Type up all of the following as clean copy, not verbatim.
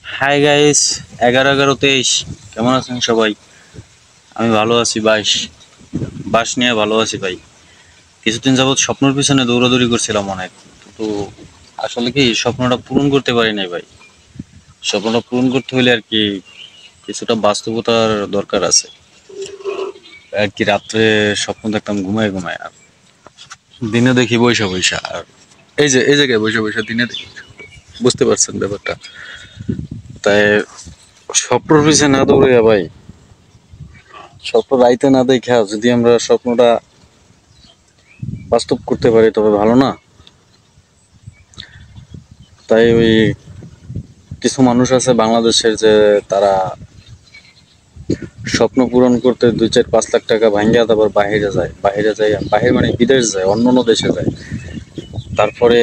Hi guys, 11-11-23 কেমন আছেন সবাই? আমি ভালো আছি। বাস নিয়ে ভালো আছি ভাই। কিছুদিন যাবৎ স্বপ্নের পিছনে দৌড়াদৌড়ি করছিলাম অনেক, তো আসলে কি স্বপ্নটা পূরণ করতে পারি নাই ভাই। স্বপ্নটা পূরণ করতে হলে আর কি কিছুটা বাস্তবতার দরকার আছে। আর কি রাত্রে স্বপ্ন দেখতাম ঘুমায় ঘুমায়, আর দিনে দেখি বৈশা বৈশা, আর এই জায়গায় বৈশা বৈশা দিনে দেখি। বুঝতে পারছেন ব্যাপারটা? তাই স্বপ্নের পিছনে না দৌড়াইয়া ভাই, স্বপ্ন রাইতে না দেখা যদি আমরা স্বপ্নটা বাস্তব করতে পারি তবে ভালো না? তাই ওই কিছু মানুষ আছে বাংলাদেশের, যে তারা স্বপ্ন পূরণ করতে 2-4-5 লাখ টাকা ভাঙ্গিয়া তারপর বাহিরে যায়, বাহির মানে বিদেশ যায়, অন্য অন্য দেশে যায়। তারপরে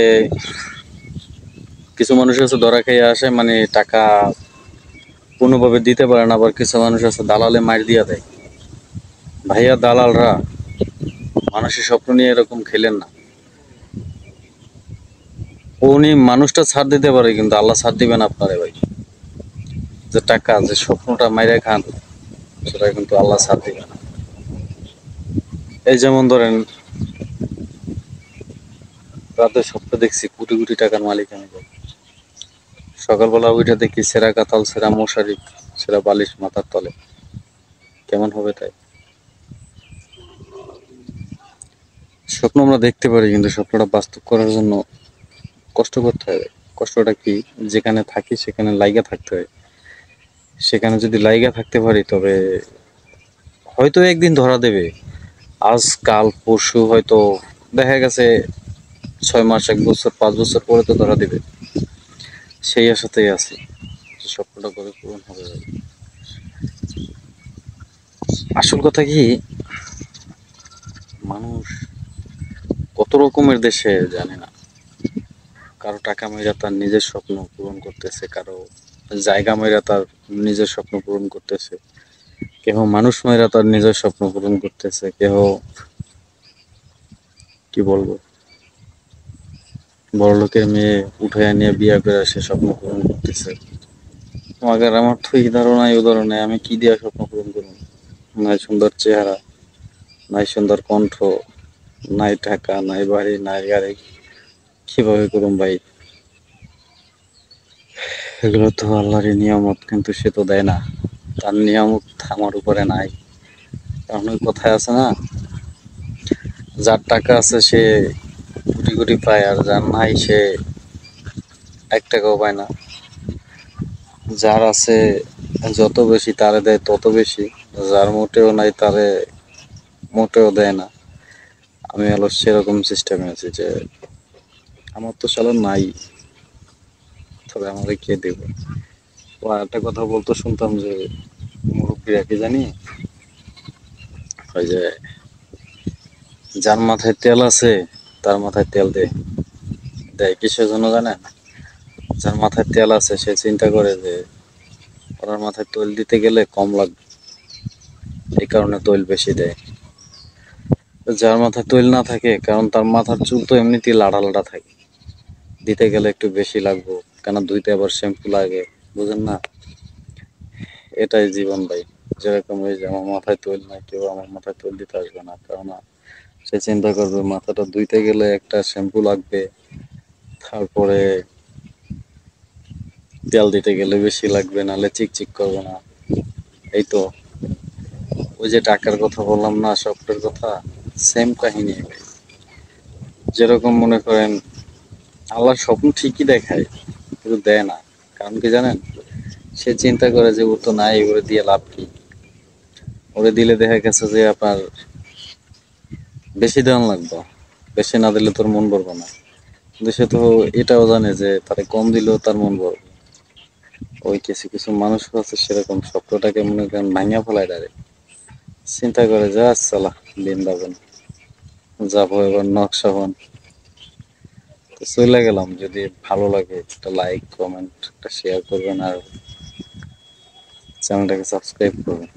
কিছু মানুষ আছে ধরা খেয়ে আসে, মানে টাকা কোনোভাবে দিতে পারে না। আবার কিছু মানুষ আছে দালালে মার দিয়া দেয়। ভাইয়া দালালরা, মানুষের স্বপ্ন নিয়ে এরকম খেলেন না। উনি মানুষটা ছাড় দিতে পারে, কিন্তু আল্লাহ ছাড় দিবে না আপনারে ভাই। যে টাকা, যে স্বপ্নটা মাইরা খান, সেটা কিন্তু আল্লাহ ছাড় দিবে না। এই যেমন ধরেন, রাতে স্বপ্ন দেখছি কোটি কোটি টাকার মালিক আমি ভাই। সকালবেলা উঠে দেখি সেরা কাঁথাল, সেরা মশারি, সেরা বালিশ মাথার তলে। কেমন হবে তাই? স্বপ্ন আমরা দেখতে পারি, কিন্তু স্বপ্নটা বাস্তব করার জন্য কষ্ট করতে হবে। কষ্টটা কি? যেখানে থাকি সেখানে লাইগা থাকতে হয়। সেখানে যদি লাইগা থাকতে পারি তবে হয়তো একদিন ধরা দেবে। আজ কাল পরশু হয়তো দেখা গেছে 6 মাস, 1 বছর, 5 বছর পরে তো ধরা দিবে। সেই আশাতেই আছি যে স্বপ্নটা করে পূরণ হবে ভাই। আসল কথা কি, মানুষ কত রকমের দেশে জানে না। কারো টাকা মেয়েরা তার নিজের স্বপ্ন পূরণ করতেছে, কারো জায়গা মেয়েরা তার নিজের স্বপ্ন পূরণ করতেছে, কেহ মানুষ মেয়েরা তার নিজের স্বপ্ন পূরণ করতেছে, কেহ কি বলবো, বড় লোকের মেয়ে উঠাইয়া নিয়ে বিয়া করে সে স্বপ্ন পূরণ করতেছে। তোমাকে আর আমার তো এই ধারণায় উদাহরণে আমি কি দিয়া স্বপ্ন পূরণ করবো? নাই সুন্দর চেহারা, নাই সুন্দর কণ্ঠ, নাই টাকা, নাই বাড়ি, নাই গাড়ি, কিভাবে করুম ভাই? এগুলো তো আল্লাহরই নিয়ামত, কিন্তু সে তো দেয় না। তার নিয়ামত আমার উপরে নাই। কারণ ওই কথায় আছে না, যার টাকা আছে সে কোটি কোটি পায়, আর যার নাই সে 1 টাকাও পায় না। যার আছে যত বেশি তারে দেয় তত বেশি, যার মোটেও নাই তারে মোটেও দেয় না। আমি হলো সেরকম সিস্টেমে আছি যে আমার তো সালা নাই, তবে আমাকে কে দেবে? ও আর একটা কথা বলতো শুনতাম যে, মুরব্বীরা কি জানি, ওই যে যার মাথায় তেল আছে তার মাথায় তেল দেয়। দেয় কিসের জন্য জানেন? যার মাথায় তেল আছে সে চিন্তা করে যে ওনার মাথায় তৈল দিতে গেলে কম লাগবে, এই কারণে তৈল বেশি দেয়। যার মাথায় তৈল না থাকে, কারণ তার মাথার চুল তো এমনিতেই লাড়া লাড়া থাকে, দিতে গেলে একটু বেশি লাগবে, কেন ধুইতে আবার শ্যাম্পু লাগে, বুঝেন না? এটাই জীবন ভাই। যেরকম এই যে আমার মাথায় তৈল নাই, কেউ আমার মাথায় তৈল দিতে আসবে না, কারণ সে চিন্তা করবে মাথাটা ধুইতে গেলে একটা শ্যাম্পু লাগবে, তারপরে তেল দিতে গেলে বেশি লাগবে, নাহলে চিকচিক করবে না। এই তো, ওই যে টাকার কথা বললাম না, স্বপ্নের কথা, সেম কাহিনী ভাই। যেরকম মনে করেন, আল্লাহ স্বপ্ন ঠিকই দেখায় কিন্তু দেয় না। কারণ কি জানেন? সে চিন্তা করে যে ও তো নাই, ওরে দিয়ে লাভ কি? ওরে দিলে দেখা গেছে যে আপনার বেশি দাম লাগবে, বেশি না দিলে তোর মন ভরবে না। কিন্তু সে তো এটাও জানে যে তারে কম দিলেও তার মন ভরবে। ওই কিছু কিছু মানুষ আছে সেরকম, স্বপ্নটাকে মনে করেন ভাঙিয়া ফেলায় ডাইরেক্ট। চিন্তা করে যা চালা বৃন্দাবন যাবো এবার নকশাবন। তো চলে গেলাম। যদি ভালো লাগে একটা লাইক, কমেন্ট, একটা শেয়ার করবেন, আর চ্যানেলটাকে সাবস্ক্রাইব করবেন।